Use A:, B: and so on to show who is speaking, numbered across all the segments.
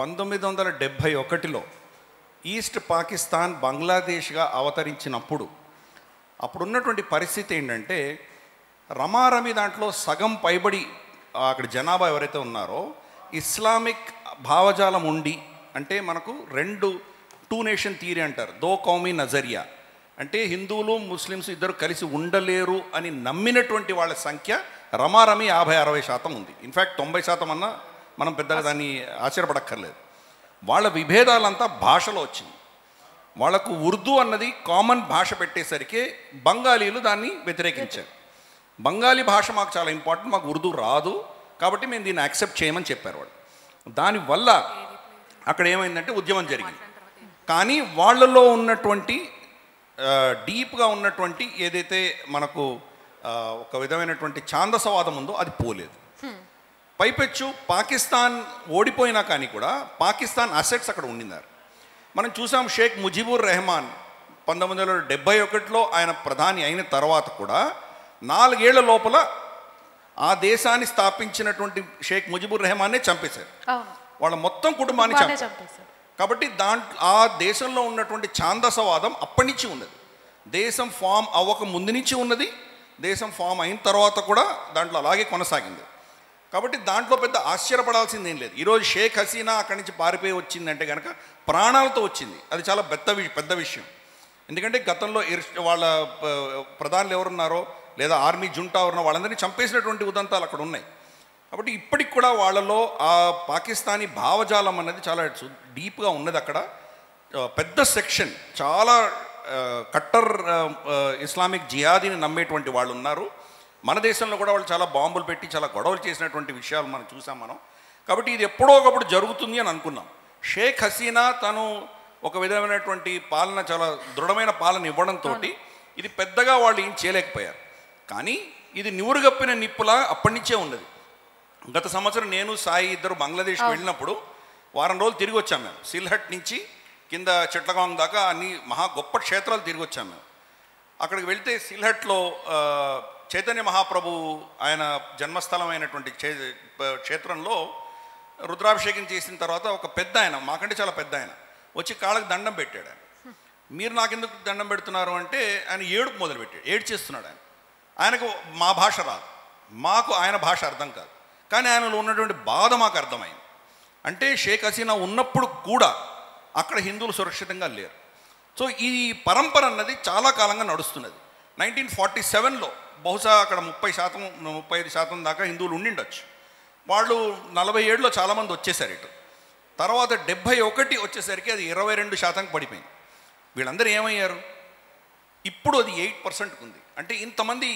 A: 1971లో east Pakistan బంగ్లాదేశ్గా అవతరించినప్పుడు అప్పుడున్నటువంటి పరిస్థితి ఏంటంటే రమారమి దాంట్లో సగం పైబడి అక్కడ జనాభా ఎవరైతే ఉన్నారో ఇస్లామిక్ భావజాలం ఉండి, అంటే మనకు టూ నేషన్ థియరీ అంటారు, దో కౌమీ నజరియా, అంటే హిందువులు ముస్లిమ్స్ ఇద్దరు కలిసి ఉండలేరు అని నమ్మినటువంటి వాళ్ళ సంఖ్య రమారమి 50-60% ఉంది. ఇన్ఫ్యాక్ట్ 90% అన్నా మనం పెద్దగా దాన్ని ఆశ్చర్యపడక్కర్లేదు. వాళ్ళ విభేదాలంతా భాషలో వచ్చింది. వాళ్లకు ఉర్దూ అన్నది కామన్ భాష పెట్టేసరికి బంగాలీలు దాన్ని వ్యతిరేకించారు. బంగాలీ భాష మాకు చాలా ఇంపార్టెంట్, మాకు ఉర్దూ రాదు, కాబట్టి మేము దీన్ని యాక్సెప్ట్ చేయమని చెప్పారు వాళ్ళు. దానివల్ల అక్కడ ఏమైందంటే ఉద్యమం జరిగింది. కానీ వాళ్ళలో ఉన్నటువంటి డీప్గా ఉన్నటువంటి ఏదైతే మనకు ఒక విధమైనటువంటి ఛాందసవాదం ఉందో అది పోలేదు. పైపెచ్చు పాకిస్తాన్ ఓడిపోయినా కానీ కూడా పాకిస్తాన్ అసెట్స్ అక్కడ ఉండినారు. మనం చూసాం షేక్ ముజిబుర్ రెహమాన్ 1971లో ఆయన ప్రధాని అయిన తర్వాత కూడా 4 ఏళ్ల లోపల ఆ దేశాన్ని స్థాపించినటువంటి షేక్ ముజిబుర్ రెహమాన్నే చంపేశారు. వాళ్ళ మొత్తం కుటుంబాన్ని చంపేశారు. కాబట్టి ఆ దేశంలో ఉన్నటువంటి ఛాందసవాదం అప్పటి నుంచి ఉన్నది. దేశం ఫామ్ అవ్వక ముందు నుంచి ఉన్నది, దేశం ఫామ్ అయిన తర్వాత కూడా దాంట్లో అలాగే కొనసాగింది. కాబట్టి దాంట్లో పెద్ద ఆశ్చర్యపడాల్సింది ఏం లేదు. ఈరోజు షేక్ హసీనా అక్కడి నుంచి పారిపోయి వచ్చిందంటే కనుక ప్రాణాలతో వచ్చింది, అది చాలా పెద్ద విషయం. ఎందుకంటే గతంలో వాళ్ళ ప్రధానులు ఎవరున్నారో లేదా ఆర్మీ జుంటా ఉన్నారో వాళ్ళందరినీ చంపేసినటువంటి ఉదంతాలు అక్కడ ఉన్నాయి. కాబట్టి ఇప్పటికి కూడా వాళ్ళలో ఆ పాకిస్తానీ భావజాలం అన్నది చాలా డీప్గా ఉన్నది. అక్కడ పెద్ద సెక్షన్ చాలా కట్టర్ ఇస్లామిక్ జిహాదీని నమ్మేటువంటి వాళ్ళు ఉన్నారు. మన దేశంలో కూడా వాళ్ళు చాలా బాంబులు పెట్టి చాలా గొడవలు చేసినటువంటి విషయాలు మనం చూసాం మనం. కాబట్టి ఇది ఎప్పుడో ఒకప్పుడు జరుగుతుంది అని అనుకున్నాం. షేక్ హసీనా తను ఒక విధమైనటువంటి పాలన, చాలా దృఢమైన పాలన ఇవ్వడంతో ఇది పెద్దగా వాళ్ళు ఏం చేయలేకపోయారు. కానీ ఇది నివురుగప్పిన నిప్పులా అప్పటి నుంచే ఉన్నది. గత సంవత్సరం నేను సాయి ఇద్దరు బంగ్లాదేశ్కి వెళ్ళినప్పుడు వారం రోజులు తిరిగి వచ్చాము మేము. సిల్హట్ నుంచి కింద చిట్లగాంగ్ దాకా అన్ని మహా గొప్ప క్షేత్రాలు తిరిగి వచ్చాము మేము. అక్కడికి వెళ్తే సిల్హట్లో చైతన్య మహాప్రభు ఆయన జన్మస్థలం అయినటువంటి క్షేత్రంలో రుద్రాభిషేకం చేసిన తర్వాత ఒక పెద్ద ఆయన, మాకంటే చాలా పెద్ద ఆయన, వచ్చి కాళ్ళకి దండం పెట్టాడు. ఆయన, మీరు నాకెందుకు దండం పెడుతున్నారు అంటే ఆయన ఏడుపు మొదలుపెట్టాడు, ఏడ్చేస్తున్నాడు. ఆయనకు మా భాష రాదు, మాకు ఆయన భాష అర్థం కాదు, కానీ ఆయనలో ఉన్నటువంటి బాధ మాకు అర్థమైంది. అంటే షేక్ హసీనా ఉన్నప్పుడు కూడా అక్కడ హిందువులు సురక్షితంగా లేరు. సో ఈ పరంపర అన్నది చాలా కాలంగా నడుస్తున్నది. 1947లో బహుశా అక్కడ 30-35% దాకా హిందువులు ఉండిండొచ్చు. వాళ్ళు 47లో చాలామంది వచ్చేసారు ఇటు. తర్వాత 71 వచ్చేసరికి అది 22% పడిపోయింది. వీళ్ళందరూ ఏమయ్యారు? ఇప్పుడు అది 8% ఉంది. అంటే ఇంతమంది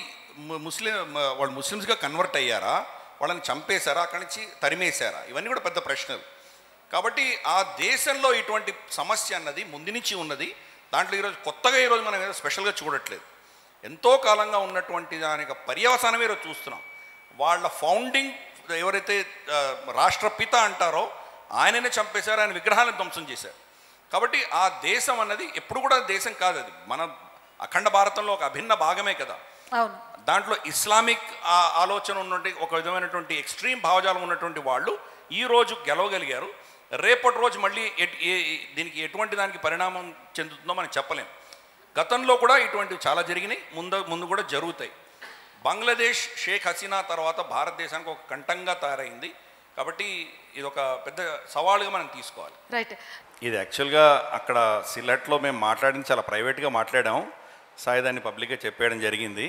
A: వాళ్ళు ముస్లిమ్స్గా కన్వర్ట్ అయ్యారా, వాళ్ళని చంపేశారా, అక్కడి నుంచి తరిమేశారా, ఇవన్నీ కూడా పెద్ద ప్రశ్నలు. కాబట్టి ఆ దేశంలో ఇటువంటి సమస్య అన్నది ముందు నుంచి ఉన్నది. దాంట్లో ఈరోజు మనం ఏదో స్పెషల్గా చూడట్లేదు. ఎంతో కాలంగా ఉన్నటువంటి దానికి పర్యవసానమే ఈరోజు చూస్తున్నాం. వాళ్ళ ఫౌండింగ్ ఎవరైతే రాష్ట్రపిత అంటారో ఆయననే చంపేశారు, ఆయన విగ్రహాలను ధ్వంసం చేశారు. కాబట్టి ఆ దేశం అన్నది ఎప్పుడు కూడా దేశం కాదు, అది మన అఖండ భారతంలో ఒక అభిన్న భాగమే కదా. దాంట్లో ఇస్లామిక్ ఆలోచన ఉన్నటువంటి ఒక విధమైనటువంటి ఎక్స్ట్రీమ్ భావజాలం ఉన్నటువంటి వాళ్ళు ఈరోజు గెలవగలిగారు. రేపటి రోజు మళ్ళీ దీనికి ఎటువంటి దానికి పరిణామం చెందుతుందో మనం చెప్పలేం. గతంలో కూడా ఇటువంటివి చాలా జరిగినాయి, ముందు కూడా జరుగుతాయి. బంగ్లాదేశ్ షేక్ హసీనా తర్వాత భారతదేశానికి ఒక కంటంగా తయారైంది. కాబట్టి ఇది ఒక పెద్ద సవాలుగా మనం తీసుకోవాలి.
B: రైట్.
A: ఇది యాక్చువల్గా అక్కడ సిల్లట్లో మేము మాట్లాడింది చాలా ప్రైవేట్గా మాట్లాడాము. సాయి దాన్ని పబ్లిక్గా చెప్పేయడం జరిగింది.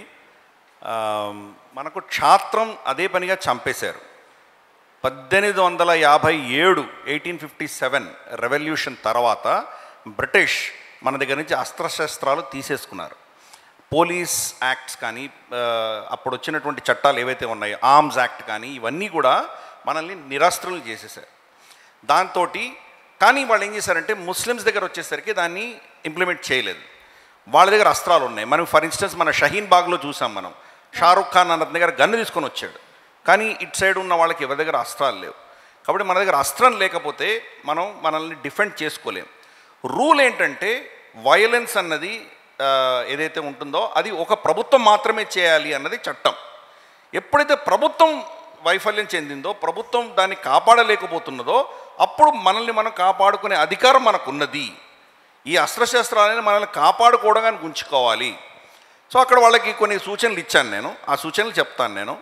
A: మనకు క్షాత్రం అదే పనిగా చంపేశారు. 1857 రెవల్యూషన్ తర్వాత బ్రిటిష్ మన దగ్గర నుంచి అస్త్రశస్త్రాలు తీసేసుకున్నారు. పోలీస్ యాక్ట్స్ కానీ అప్పుడు వచ్చినటువంటి చట్టాలు ఏవైతే ఉన్నాయో, ఆర్మ్స్ యాక్ట్ కానీ, ఇవన్నీ కూడా మనల్ని నిరస్త్రులు చేసేసారు. దాంతో కానీ వాళ్ళు ఏం చేశారంటే ముస్లిమ్స్ దగ్గర వచ్చేసరికి దాన్ని ఇంప్లిమెంట్ చేయలేదు. వాళ్ళ దగ్గర అస్త్రాలు ఉన్నాయి. మనం ఫర్ ఇన్స్టెన్స్ మన షహీన్ బాగ్లో చూసాం, మనం షారుఖ్ ఖాన్ అన్న దగ్గర గన్ను తీసుకొని వచ్చాడు, కానీ ఇటు సైడ్ ఉన్న వాళ్ళకి ఎవరి దగ్గర అస్త్రాలు లేవు. కాబట్టి మన దగ్గర అస్త్రం లేకపోతే మనల్ని డిఫెండ్ చేసుకోలేం. రూల్ ఏంటంటే వయలెన్స్ అన్నది ఏదైతే ఉంటుందో అది ఒక ప్రభుత్వం మాత్రమే చేయాలి అన్నది చట్టం. ఎప్పుడైతే ప్రభుత్వం వైఫల్యం చెందిందో, ప్రభుత్వం దాన్ని కాపాడలేకపోతున్నదో, అప్పుడు మనల్ని మనం కాపాడుకునే అధికారం మనకున్నది. ఈ అస్త్రశస్త్రాలని మనల్ని కాపాడుకోవడానికి ఉంచుకోవాలి. సో అక్కడ వాళ్ళకి కొన్ని సూచనలు ఇచ్చాను నేను. ఆ సూచనలు చెప్తాను నేను.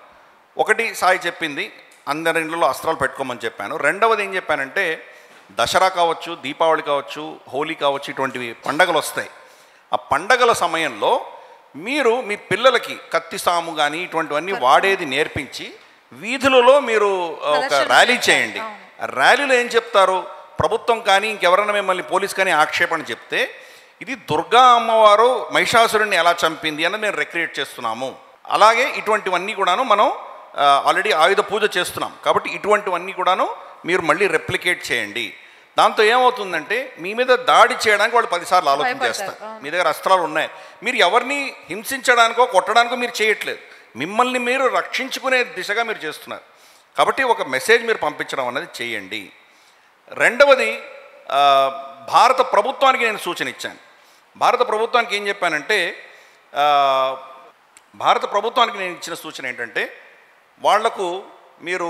A: ఒకటి, సాయి చెప్పింది, అందరి ఇళ్ళలో అస్త్రాలు పెట్టుకోమని చెప్పాను. రెండవది ఏం చెప్పానంటే, దసరా కావచ్చు, దీపావళి కావచ్చు, హోలీ కావచ్చు, ఇటువంటివి పండగలు వస్తాయి. ఆ పండగల సమయంలో మీరు మీ పిల్లలకి కత్తి సాము కానీ ఇటువంటివన్నీ వాడేది నేర్పించి వీధులలో మీరు ఒక ర్యాలీ చేయండి. ర్యాలీలో ఏం చెప్తారు, ప్రభుత్వం కానీ ఇంకెవరైనా మిమ్మల్ని పోలీస్ కానీ ఆక్షేపణ చెప్తే, ఇది దుర్గా అమ్మవారు మహిషాసురుడిని ఎలా చంపింది అని మేము రిక్రియేట్ చేస్తున్నాము. అలాగే ఇటువంటివన్నీ కూడాను మనం ఆల్రెడీ ఆయుధ పూజ చేస్తున్నాం కాబట్టి ఇటువంటివన్నీ కూడాను మీరు మళ్ళీ రెప్లికేట్ చేయండి. దాంతో ఏమవుతుందంటే మీ మీద దాడి చేయడానికి వాళ్ళు 10 సార్లు ఆలోచన చేస్తారు. మీ దగ్గర అస్త్రాలు ఉన్నాయి, మీరు ఎవరిని హింసించడానికో కొట్టడానికో మీరు చేయట్లేదు, మిమ్మల్ని మీరు రక్షించుకునే దిశగా మీరు చేస్తున్నారు. కాబట్టి ఒక మెసేజ్ మీరు పంపించడం అన్నది చేయండి. రెండవది, భారత ప్రభుత్వానికి నేను సూచన ఇచ్చాను. భారత ప్రభుత్వానికి ఏం చెప్పానంటే, భారత ప్రభుత్వానికి నేను ఇచ్చిన సూచన ఏంటంటే, వాళ్లకు మీరు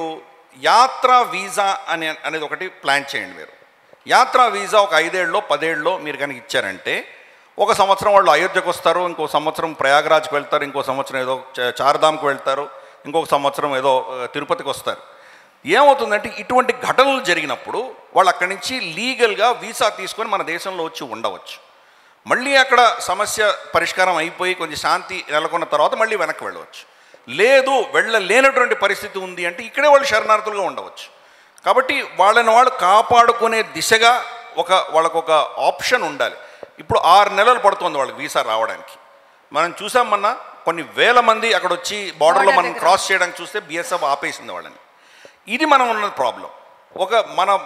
A: యాత్రా వీసా అనేది ఒకటి ప్లాన్ చేయండి. మీరు యాత్రా వీసా ఒక 5 ఏళ్ళలో 10 ఏళ్ళలో మీరు కనుక ఇచ్చారంటే, ఒక సంవత్సరం వాళ్ళు అయోధ్యకు వస్తారు, ఇంకో సంవత్సరం ప్రయాగరాజ్కి వెళ్తారు, ఇంకో సంవత్సరం ఏదో చార్ధామ్కి వెళ్తారు, ఇంకొక సంవత్సరం ఏదో తిరుపతికి వస్తారు. ఏమవుతుందంటే ఇటువంటి ఘటనలు జరిగినప్పుడు వాళ్ళు అక్కడి నుంచి లీగల్గా వీసా తీసుకొని మన దేశంలో వచ్చి ఉండవచ్చు. మళ్ళీ అక్కడ సమస్య పరిష్కారం అయిపోయి కొంచెం శాంతి నెలకొన్న తర్వాత మళ్ళీ వెనక్కి వెళ్ళవచ్చు. లేదు, వెళ్ళలేనటువంటి పరిస్థితి ఉంది అంటే ఇక్కడే వాళ్ళు శరణార్థులుగా ఉండవచ్చు. కాబట్టి వాళ్ళని వాళ్ళు కాపాడుకునే దిశగా వాళ్ళకు ఒక ఆప్షన్ ఉండాలి. ఇప్పుడు 6 నెలలు పడుతుంది వాళ్ళకి వీసా రావడానికి. మనం చూసాం మొన్న కొన్ని వేల మంది అక్కడ వచ్చి బార్డర్లో మనం క్రాస్ చేయడానికి చూస్తే బిఎస్ఎఫ్ ఆపేసింది వాళ్ళని. ఇది మనం ఉన్న ప్రాబ్లం.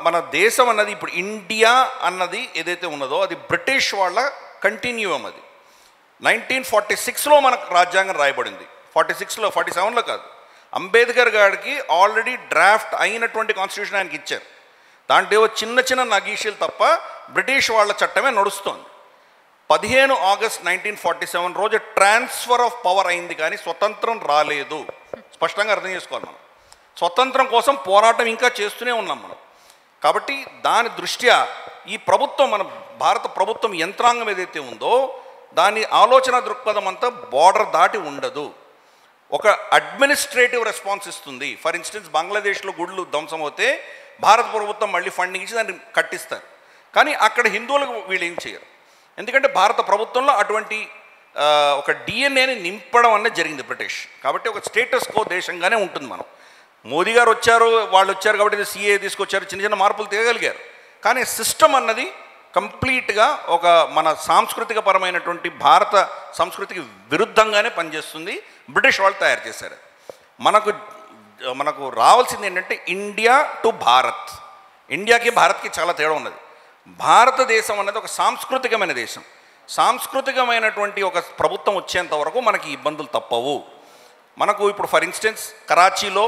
A: మన దేశం అన్నది ఇప్పుడు ఇండియా అన్నది ఏదైతే ఉన్నదో అది బ్రిటిష్ వాళ్ళ కంటిన్యూయం. అది 1946లో మనకు రాజ్యాంగం రాయబడింది, 46లో 47లో కాదు. అంబేద్కర్ గారికి ఆల్రెడీ డ్రాఫ్ట్ అయినటువంటి కాన్స్టిట్యూషన్ ఆయనకి ఇచ్చారు. దాంట్లో చిన్న చిన్న నగీషీలు తప్ప బ్రిటిష్ వాళ్ళ చట్టమే నడుస్తోంది. 15 ఆగస్ట్ 1947 రోజు ట్రాన్స్ఫర్ ఆఫ్ పవర్ అయింది, కానీ స్వతంత్రం రాలేదు. స్పష్టంగా అర్థం చేసుకోవాలి. మనం స్వతంత్రం కోసం పోరాటం ఇంకా చేస్తూనే ఉన్నాం మనం. కాబట్టి దాని దృష్ట్యా ఈ ప్రభుత్వం, మన భారత ప్రభుత్వం యంత్రాంగం ఏదైతే ఉందో దాని ఆలోచన దృక్పథం అంతా బార్డర్ దాటి ఉండదు, ఒక అడ్మినిస్ట్రేటివ్ రెస్పాన్స్ ఇస్తుంది. ఫర్ ఇన్స్టెన్స్, బంగ్లాదేశ్లో గుళ్ళు ధ్వంసం అవుతే భారత ప్రభుత్వం మళ్ళీ ఫండింగ్ ఇచ్చి దాన్ని కట్టిస్తారు. కానీ అక్కడ హిందువులకు వీళ్ళు ఏం చేయరు, ఎందుకంటే భారత ప్రభుత్వంలో అటువంటి ఒక డిఎన్ఏని నింపడం అనేది జరిగింది బ్రిటిష్. కాబట్టి ఒక స్టేటస్ కో దేశంగానే ఉంటుంది. మనం మోదీ గారు వచ్చారు, వాళ్ళు వచ్చారు కాబట్టి సిఏ తీసుకొచ్చారు, చిన్న చిన్న మార్పులు తీయగలిగారు. కానీ సిస్టమ్ అన్నది కంప్లీట్గా మన సాంస్కృతిక పరమైనటువంటి భారత సంస్కృతికి విరుద్ధంగానే పనిచేస్తుంది. బ్రిటిష్ వాళ్ళు తయారు చేశారు. మనకు రావాల్సింది ఏంటంటే ఇండియా టు భారత్. ఇండియాకి భారత్కి చాలా తేడా ఉన్నది. భారతదేశం అనేది ఒక సాంస్కృతికమైన దేశం. సాంస్కృతికమైనటువంటి ఒక ప్రభుత్వం వచ్చేంత వరకు మనకి ఇబ్బందులు తప్పవు. మనకు ఇప్పుడు ఫర్ ఇన్స్టెన్స్ కరాచీలో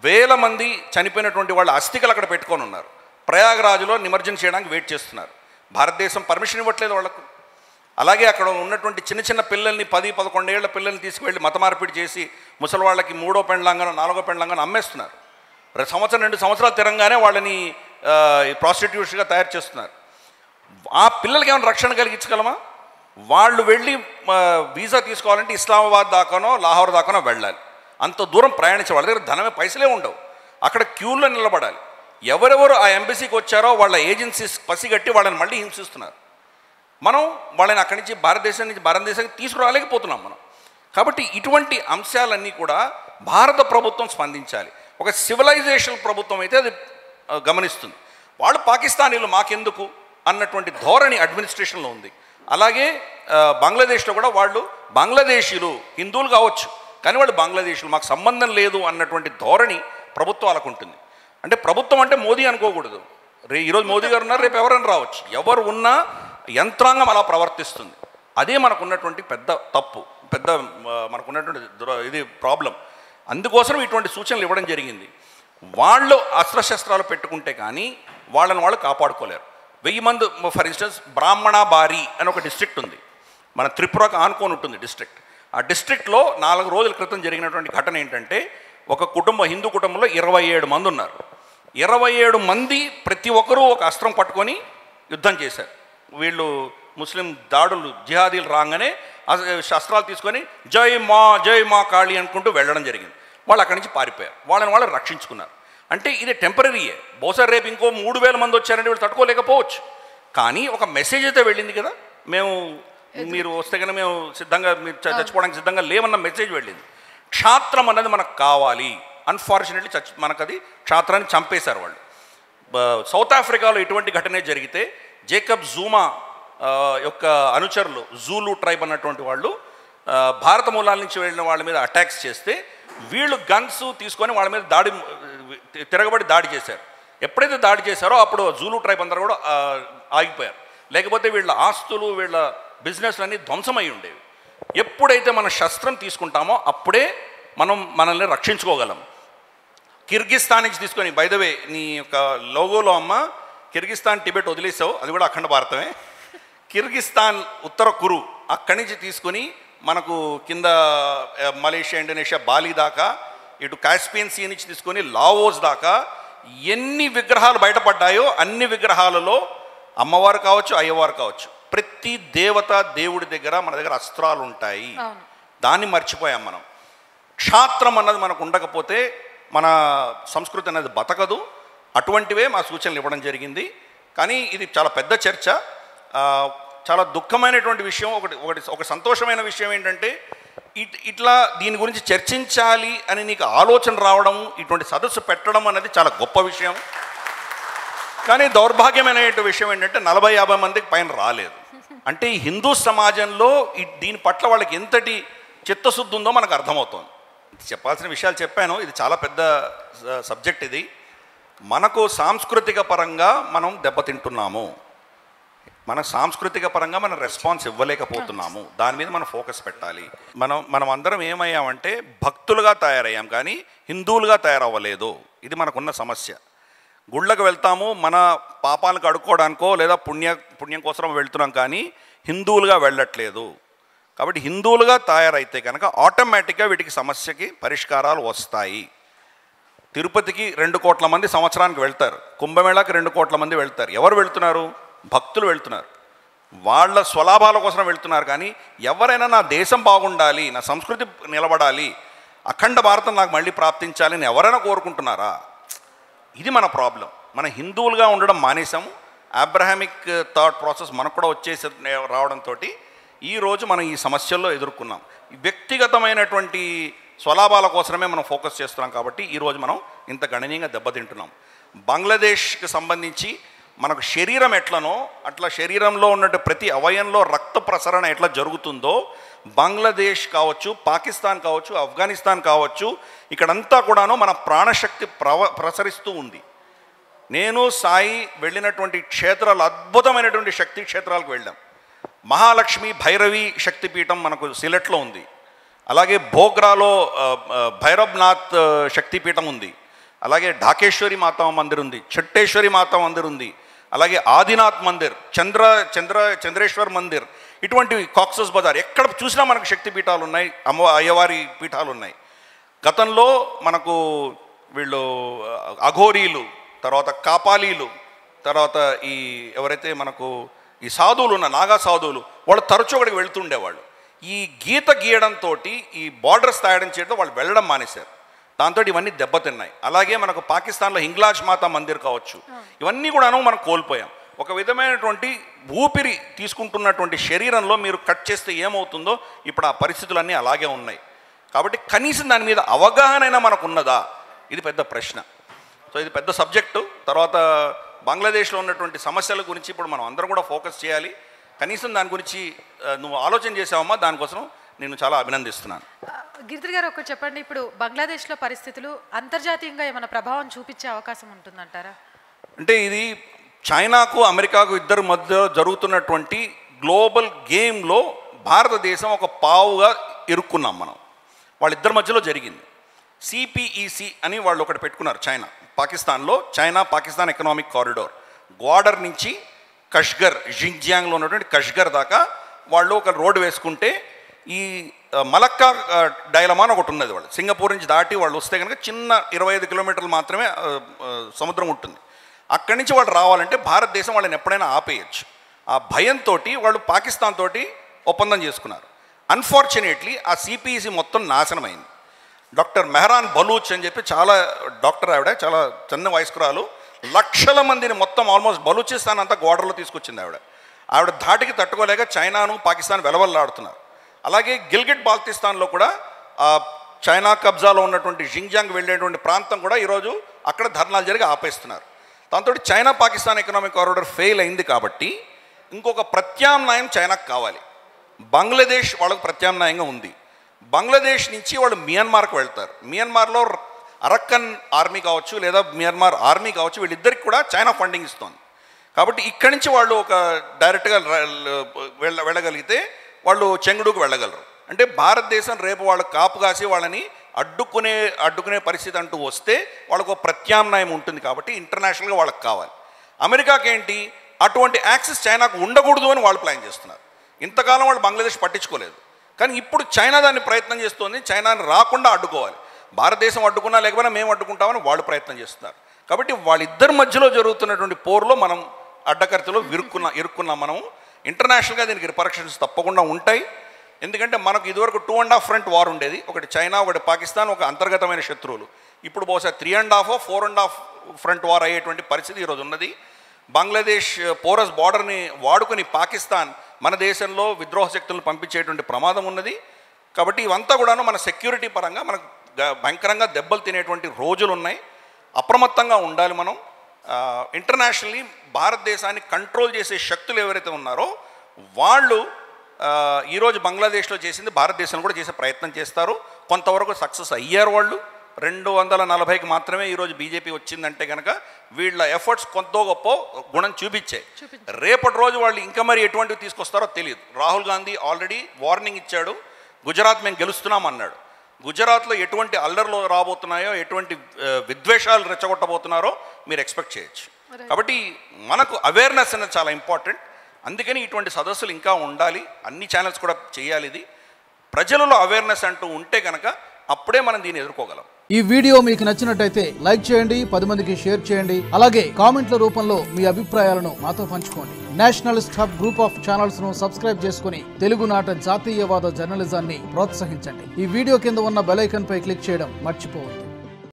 A: వేల మంది చనిపోయినటువంటి వాళ్ళ అస్థికలు అక్కడ పెట్టుకొని ఉన్నారు. ప్రయాగరాజ్లో నిమజ్జనం చేయడానికి వెయిట్ చేస్తున్నారు. భారతదేశం పర్మిషన్ ఇవ్వట్లేదు వాళ్ళకు. అలాగే అక్కడ ఉన్నటువంటి చిన్న చిన్న పిల్లల్ని 10-11 ఏళ్ల పిల్లల్ని తీసుకువెళ్ళి మత మార్పిడి చేసి ముసలి వాళ్ళకి 3వ పెండ్లాంగానో 4వ పెండ్లాంగానో అమ్మేస్తున్నారు. 2 సంవత్సరాలు తిరంగానే వాళ్ళని ప్రాస్టిట్యూట్స్గా తయారు చేస్తున్నారు. ఆ పిల్లలకి ఏమైనా రక్షణ కలిగించగలమా? వాళ్ళు వెళ్ళి వీసా తీసుకోవాలంటే ఇస్లామాబాద్ దాకానో లాహోర్ దాకానో వెళ్ళాలి. అంత దూరం ప్రయాణించే వాళ్ళ దగ్గర ధనమే పైసలే ఉండవు. అక్కడ క్యూల్లో నిలబడాలి. ఎవరెవరు ఆ ఎంబసీకి వచ్చారో వాళ్ళ ఏజెన్సీస్ పసిగట్టి వాళ్ళని మళ్ళీ హింసిస్తున్నారు. మనం వాళ్ళని అక్కడి నుంచి భారతదేశానికి తీసుకురాలేకపోతున్నాం మనం. కాబట్టి ఇటువంటి అంశాలన్నీ కూడా భారత ప్రభుత్వం స్పందించాలి. ఒక సివిలైజేషన్ ప్రభుత్వం అయితే అది గమనిస్తుంది. వాళ్ళు పాకిస్తానీలు మాకెందుకు అన్నటువంటి ధోరణి అడ్మినిస్ట్రేషన్లో ఉంది. అలాగే బంగ్లాదేశ్లో కూడా వాళ్ళు బంగ్లాదేశీలు హిందువులు కావచ్చు, కానీ వాళ్ళు బంగ్లాదేశీలు, మాకు సంబంధం లేదు అన్నటువంటి ధోరణి ప్రభుత్వాలకు ఉంటుంది. అంటే ప్రభుత్వం అంటే మోదీ అనుకోకూడదు. ఈరోజు మోదీ గారు ఉన్నారు, రేపు ఎవరైనా రావచ్చు. ఎవరు ఉన్నా యంత్రాంగం అలా ప్రవర్తిస్తుంది. అదే మనకున్నటువంటి పెద్ద తప్పు, మనకున్నటువంటి ఇది ప్రాబ్లం. అందుకోసం ఇటువంటి సూచనలు ఇవ్వడం జరిగింది. వాళ్ళు అస్త్రశస్త్రాలు పెట్టుకుంటే కానీ వాళ్ళని వాళ్ళు కాపాడుకోలేరు. 1000 మంది ఫర్ ఇన్స్టెన్స్ బ్రాహ్మణ బారి అని ఒక డిస్ట్రిక్ట్ ఉంది, మన త్రిపురకు ఆనుకొని ఉంటుంది డిస్ట్రిక్ట్. ఆ డిస్ట్రిక్ట్లో 4 రోజుల క్రితం జరిగినటువంటి ఘటన ఏంటంటే ఒక కుటుంబం, హిందూ కుటుంబంలో 27 మంది ఉన్నారు. 27 మంది ప్రతి ఒక్కరూ ఒక అస్త్రం పట్టుకొని యుద్ధం చేశారు. వీళ్ళు ముస్లిం దాడులు జిహాదీలు రాగానే శస్త్రాలు తీసుకొని జై మా కాళీ అనుకుంటూ వెళ్ళడం జరిగింది. వాళ్ళు అక్కడి నుంచి పారిపోయారు, వాళ్ళు రక్షించుకున్నారు. అంటే ఇది టెంపరీయే. బహుశా రేపు ఇంకో 3000 మంది వచ్చారంటే వీళ్ళు తట్టుకోలేకపోవచ్చు. కానీ ఒక మెసేజ్ అయితే వెళ్ళింది కదా, మీరు వస్తే కనుక మేము సిద్ధంగా, మీరు చచ్చిపోవడానికి సిద్ధంగా లేవన్న మెసేజ్ వెళ్ళింది. క్షాత్రం అన్నది మనకు కావాలి. అన్ఫార్చునేట్లీ మనకు అది క్షాత్రాన్ని చంపేశారు వాళ్ళు. సౌత్ ఆఫ్రికాలో ఇటువంటి ఘటనే జరిగితే జేకబ్ జూమా యొక్క అనుచరులు జూలు ట్రైబ్ అన్నటువంటి వాళ్ళు భారత మూలాల నుంచి వెళ్ళిన వాళ్ళ మీద అటాక్స్ చేస్తే వీళ్ళు గన్స్ తీసుకొని వాళ్ళ మీద తిరగబడి దాడి చేశారు. ఎప్పుడైతే దాడి చేశారో అప్పుడు జూలు ట్రైబ్ అందరూ కూడా ఆగిపోయారు. లేకపోతే వీళ్ళ ఆస్తులు, వీళ్ళ బిజినెస్లు అన్నీ ధ్వంసమై ఉండేవి. ఎప్పుడైతే మనం శస్త్రం తీసుకుంటామో అప్పుడే మనల్ని రక్షించుకోగలం. కిర్గిస్తాన్ నుంచి తీసుకొని, బై ద వే నీ యొక్క లోగోలో అమ్మ కిర్గిస్తాన్ టిబెట్ వదిలేసావు, అది కూడా అఖండ భారతమే. కిర్గిస్తాన్ ఉత్తర కురు అక్కడి నుంచి తీసుకొని మనకు కింద మలేషియా, ఇండోనేషియా, బాలి దాకా, ఇటు కాస్పియన్ సీ నుంచి తీసుకొని లావోస్ దాకా ఎన్ని విగ్రహాలు బయటపడ్డాయో అన్ని విగ్రహాలలో అమ్మవారు కావచ్చు, అయ్యవారు కావచ్చు, ప్రతి దేవత దేవుడి దగ్గర మన దగ్గర అస్త్రాలు ఉంటాయి. దాన్ని మర్చిపోయాం మనం. క్షాత్రం అన్నది మనకు ఉండకపోతే మన సంస్కృతి అనేది బతకదు. అటువంటివే మా సూచనలు ఇవ్వడం జరిగింది. కానీ ఇది చాలా పెద్ద చర్చ. చాలా దుఃఖమైనటువంటి విషయం. ఒక సంతోషమైన విషయం ఏంటంటే ఇట్లా దీని గురించి చర్చించాలి అని నీకు ఆలోచన రావడం, ఇటువంటి సదస్సు పెట్టడం అనేది చాలా గొప్ప విషయం. కానీ దౌర్భాగ్యమైన విషయం ఏంటంటే 40-50 మందికి పైన రాలేదు. అంటే ఈ హిందూ సమాజంలో దీని పట్ల వాళ్ళకి ఎంతటి చిత్తశుద్ధి ఉందో మనకు అర్థమవుతుంది. చెప్పాల్సిన విషయాలు చెప్పాను. ఇది చాలా పెద్ద సబ్జెక్ట్. ఇది మనకు సాంస్కృతిక పరంగా మనం దెబ్బతింటున్నాము. మన సాంస్కృతిక పరంగా మనం రెస్పాన్స్ ఇవ్వలేకపోతున్నాము. దాని మీద మనం ఫోకస్ పెట్టాలి. మనం అందరం ఏమయ్యామంటే భక్తులుగా తయారయ్యాం, కానీ హిందువులుగా తయారవ్వలేదు. ఇది మనకున్న సమస్య. గుళ్ళకు వెళ్తాము మన పాపాలకు అడుక్కోవడానికో లేదా పుణ్యం కోసం వెళ్తున్నాం, కానీ హిందువులుగా వెళ్ళట్లేదు. కాబట్టి హిందువులుగా తయారైతే కనుక ఆటోమేటిక్గా వీటికి సమస్యకి పరిష్కారాలు వస్తాయి. తిరుపతికి 2 కోట్ల మంది సంవత్సరానికి వెళ్తారు. కుంభమేళాకి 2 కోట్ల మంది వెళ్తారు. ఎవరు వెళ్తున్నారు? భక్తులు వెళ్తున్నారు. వాళ్ళ స్వలాభాల కోసం వెళ్తున్నారు. కానీ ఎవరైనా నా దేశం బాగుండాలి, నా సంస్కృతి నిలబడాలి, అఖండ భారతం నాకు మళ్ళీ ప్రాప్తించాలి అని ఎవరైనా కోరుకుంటున్నారా? ఇది మన ప్రాబ్లం. మన హిందువులుగా ఉండడం మానేసాము. అబ్రహామిక్ థాట్ ప్రాసెస్ మనకు కూడా వచ్చేసి రావడంతో ఈరోజు మనం ఈ సమస్యల్లో ఎదుర్కొన్నాం. వ్యక్తిగతమైనటువంటి స్వలాభాల కోసమే మనం ఫోకస్ చేస్తున్నాం. కాబట్టి ఈరోజు మనం ఇంత గణనీయంగా దెబ్బతింటున్నాం. బంగ్లాదేశ్కి సంబంధించి మనకు శరీరం ఎట్లనో అట్లా శరీరంలో ఉన్న ప్రతి అవయంలో రక్త ప్రసరణ ఎట్లా జరుగుతుందో బంగ్లాదేశ్ కావచ్చు, పాకిస్తాన్ కావచ్చు, ఆఫ్ఘనిస్తాన్ కావచ్చు, ఇక్కడంతా కూడాను మన ప్రాణశక్తి ప్రసరిస్తూ ఉంది. నేను సాయి వెళ్ళినటువంటి క్షేత్రాలు అద్భుతమైనటువంటి శక్తి క్షేత్రాలకు వెళ్ళాం. మహాలక్ష్మి భైరవి శక్తిపీఠం మనకు సిలెట్లో ఉంది. అలాగే భోగ్రాలో భైరవ్నాథ్ శక్తిపీఠం ఉంది. అలాగే ఢాకేశ్వరి మాతా మందిర్ ఉంది, చట్టేశ్వరి మాతా మందిర్ ఉంది. అలాగే ఆదినాథ్ మందిర్, చంద్రేశ్వర్ మందిర్, ఇటువంటి కాక్సస్ బజార్ ఎక్కడ చూసినా మనకు శక్తిపీఠాలు ఉన్నాయి, అయ్యవారి పీఠాలు ఉన్నాయి. గతంలో మనకు వీళ్ళు అఘోరీలు, తర్వాత కాపాలీలు, తర్వాత ఈ ఎవరైతే మనకు ఈ సాధువులు ఉన్న నాగా సాధువులు, వాళ్ళు తరచూ అక్కడికి వెళ్తుండేవాళ్ళు. ఈ గీత గీయడంతో, ఈ బార్డర్స్ తయారం చేయడంతో వాళ్ళు వెళ్ళడం మానేశారు. దాంతో ఇవన్నీ దెబ్బతిన్నాయి. అలాగే మనకు పాకిస్తాన్లో హింగ్లాజ్ మాతా మందిర్ కావచ్చు, ఇవన్నీ కూడాను మనం కోల్పోయాం. ఒక విధమైనటువంటి ఊపిరి తీసుకుంటున్నటువంటి శరీరంలో మీరు కట్ చేస్తే ఏమవుతుందో ఇప్పుడు ఆ పరిస్థితులన్నీ అలాగే ఉన్నాయి. కాబట్టి కనీసం దాని మీద అవగాహన మనకు ఉన్నదా? ఇది పెద్ద ప్రశ్న. సో ఇది పెద్ద సబ్జెక్టు. తర్వాత బంగ్లాదేశ్లో ఉన్నటువంటి సమస్యల గురించి ఇప్పుడు మనం అందరం కూడా ఫోకస్ చేయాలి. కనీసం దాని గురించి నువ్వు ఆలోచన చేసావమ్మా, దానికోసం నేను చాలా అభినందిస్తున్నాను.
B: గిరిధర్ గారు ఒకటి చెప్పండి, ఇప్పుడు బంగ్లాదేశ్లో పరిస్థితులు అంతర్జాతీయంగా ఏమైనా ప్రభావం చూపించే అవకాశం ఉంటుందంటారా?
A: అంటే ఇది చైనాకు అమెరికాకు ఇద్దరి మధ్య జరుగుతున్నటువంటి గ్లోబల్ గేమ్లో భారతదేశం ఒక పావుగా ఇరుక్కున్నాం మనం. వాళ్ళిద్దరి మధ్యలో జరిగింది. సిపిఈసి అని వాళ్ళు ఒకటి పెట్టుకున్నారు చైనా పాకిస్తాన్లో. China Pakistan economic corridor, Gwadar నుంచి కష్గర్, జింగ్జియాంగ్లో ఉన్నటువంటి కష్గర్ దాకా వాళ్ళు ఒక రోడ్డు వేసుకుంటే ఈ మలక్కా డైలమా అని ఒకటి ఉన్నది. వాళ్ళు సింగపూర్ నుంచి దాటి వాళ్ళు వస్తే కనుక చిన్న 25 కిలోమీటర్లు మాత్రమే సముద్రం ఉంటుంది. అక్కడి నుంచి వాళ్ళు రావాలంటే భారతదేశం వాళ్ళని ఎప్పుడైనా ఆపేయచ్చు. ఆ భయంతో వాళ్ళు పాకిస్తాన్ తోటి ఒప్పందం చేసుకున్నారు. అన్ఫార్చునేట్లీ ఆ సిపిఈసి మొత్తం నాశనమైంది. డాక్టర్ మెహరాన్ బలూచ్ అని చెప్పి చాలా డాక్టర్ ఆవిడ, చాలా చిన్న వయస్కురాలు, లక్షల మందిని మొత్తం ఆల్మోస్ట్ బలూచిస్తాన్ అంతా గోడర్లో తీసుకొచ్చింది ఆవిడ ధాటికి తట్టుకోలేక చైనాను పాకిస్తాన్ వెలవల్లాడుతున్నారు. అలాగే గిల్గిట్ బాల్తిస్తాన్లో కూడా చైనా కబ్జాలో ఉన్నటువంటి జింగ్జాంగ్ వెళ్ళేటువంటి ప్రాంతం కూడా ఈరోజు అక్కడ ధర్నాలు జరిగి ఆపేస్తున్నారు. దాంతో China Pakistan economic corridor fail అయింది కాబట్టి ఇంకొక ప్రత్యామ్నాయం చైనాకు కావాలి. బంగ్లాదేశ్ వాళ్ళకు ప్రత్యామ్నాయంగా ఉంది. బంగ్లాదేశ్ నుంచి వాళ్ళు మియన్మార్కు వెళ్తారు. మియన్మార్లో అరక్కన్ ఆర్మీ కావచ్చు లేదా మియన్మార్ ఆర్మీ కావచ్చు, వీళ్ళిద్దరికి కూడా చైనా ఫండింగ్ ఇస్తుంది. కాబట్టి ఇక్కడి నుంచి వాళ్ళు ఒక డైరెక్ట్గా వెళ్ళగలిగితే వాళ్ళు చెంగుడుకు వెళ్ళగలరు. అంటే భారతదేశం రేపు వాళ్ళకు కాపు కాసి వాళ్ళని అడ్డుకునే పరిస్థితి అంటూ వస్తే వాళ్ళకు ఒక ప్రత్యామ్నాయం ఉంటుంది. కాబట్టి ఇంటర్నేషనల్గా వాళ్ళకి కావాలి. అమెరికాకి ఏంటి, అటువంటి యాక్సెస్ చైనాకు ఉండకూడదు అని వాళ్ళు ప్లాన్ చేస్తున్నారు. ఇంతకాలం వాళ్ళు బంగ్లాదేశ్ పట్టించుకోలేదు, కానీ ఇప్పుడు చైనా దాన్ని ప్రయత్నం చేస్తుంది. చైనాని రాకుండా అడ్డుకోవాలి. భారతదేశం అడ్డుకున్నా లేకపోయినా మేము అడ్డుకుంటామని వాళ్ళు ప్రయత్నం చేస్తున్నారు. కాబట్టి వాళ్ళిద్దరి మధ్యలో జరుగుతున్నటువంటి పోరులో మనం అడ్డకర్తలో ఇరుక్కున్నాం. మనం ఇంటర్నేషనల్గా దీనికి రిపరక్షన్స్ తప్పకుండా ఉంటాయి. ఎందుకంటే మనకు ఇదివరకు 2.5 ఫ్రంట్ వార్ ఉండేది. ఒకటి చైనా, ఒకటి పాకిస్తాన్, ఒక అంతర్గతమైన శత్రువులు. ఇప్పుడు బహుశా 3.5 4.5 ఫ్రంట్ వార్ అయ్యేటువంటి పరిస్థితి ఈరోజు ఉన్నది. బంగ్లాదేశ్ పోరస్ బార్డర్ని వాడుకొని పాకిస్తాన్ మన దేశంలో విద్రోహ శక్తులను పంపించేటువంటి ప్రమాదం ఉన్నది. కాబట్టి ఇవంతా కూడాను మన సెక్యూరిటీ పరంగా మనకు భయంకరంగా దెబ్బలు తినేటువంటి రోజులు ఉన్నాయి. అప్రమత్తంగా ఉండాలి మనం. ఇంటర్నేషనల్లీ భారతదేశాన్ని కంట్రోల్ చేసే శక్తులు ఎవరైతే ఉన్నారో వాళ్ళు ఈరోజు బంగ్లాదేశ్లో చేసింది భారతదేశంలో కూడా చేసే ప్రయత్నం చేస్తారు. కొంతవరకు సక్సెస్ అయ్యారు. వాళ్ళు 240కి మాత్రమే ఈరోజు బీజేపీ వచ్చిందంటే కనుక వీళ్ళ ఎఫర్ట్స్ కొంత గొప్ప గుణం చూపించాయి. రేపటి రోజు వాళ్ళు ఇంకా మరి ఎటువంటివి తీసుకొస్తారో తెలియదు. రాహుల్ గాంధీ ఆల్రెడీ వార్నింగ్ ఇచ్చాడు, గుజరాత్ మేము గెలుస్తున్నాం అన్నాడు. గుజరాత్లో ఎటువంటి అల్లర్లు రాబోతున్నాయో, ఎటువంటి విద్వేషాలు రెచ్చగొట్టబోతున్నారో మీరు ఎక్స్పెక్ట్ చేయొచ్చు. కాబట్టి మనకు అవేర్నెస్ అనేది చాలా ఇంపార్టెంట్. అందుకని ఇటువంటి సదస్సులు ఇంకా ఉండాలి. అన్ని ఛానల్స్ కూడా చేయాలి. ఇది ప్రజలలో అవేర్నెస్ అంటూ ఉంటే కనుక అప్పుడే మనం దీన్ని ఎదుర్కోగలం.
C: ఈ వీడియో మీకు నచ్చినట్టయితే లైక్ చేయండి, 10 మందికి షేర్ చేయండి. అలాగే కామెంట్ల రూపంలో మీ అభిప్రాయాలను మాతో పంచుకోండి. Nationalist hub group of channels ను సబ్స్క్రైబ్ చేసుకుని తెలుగునాట జాతీయవాద జర్నలిజాన్ని ప్రోత్సహించండి. ఈ వీడియో కింద ఉన్న బెల్ ఐకాన్ పై క్లిక్ చేయడం మర్చిపోవద్దు.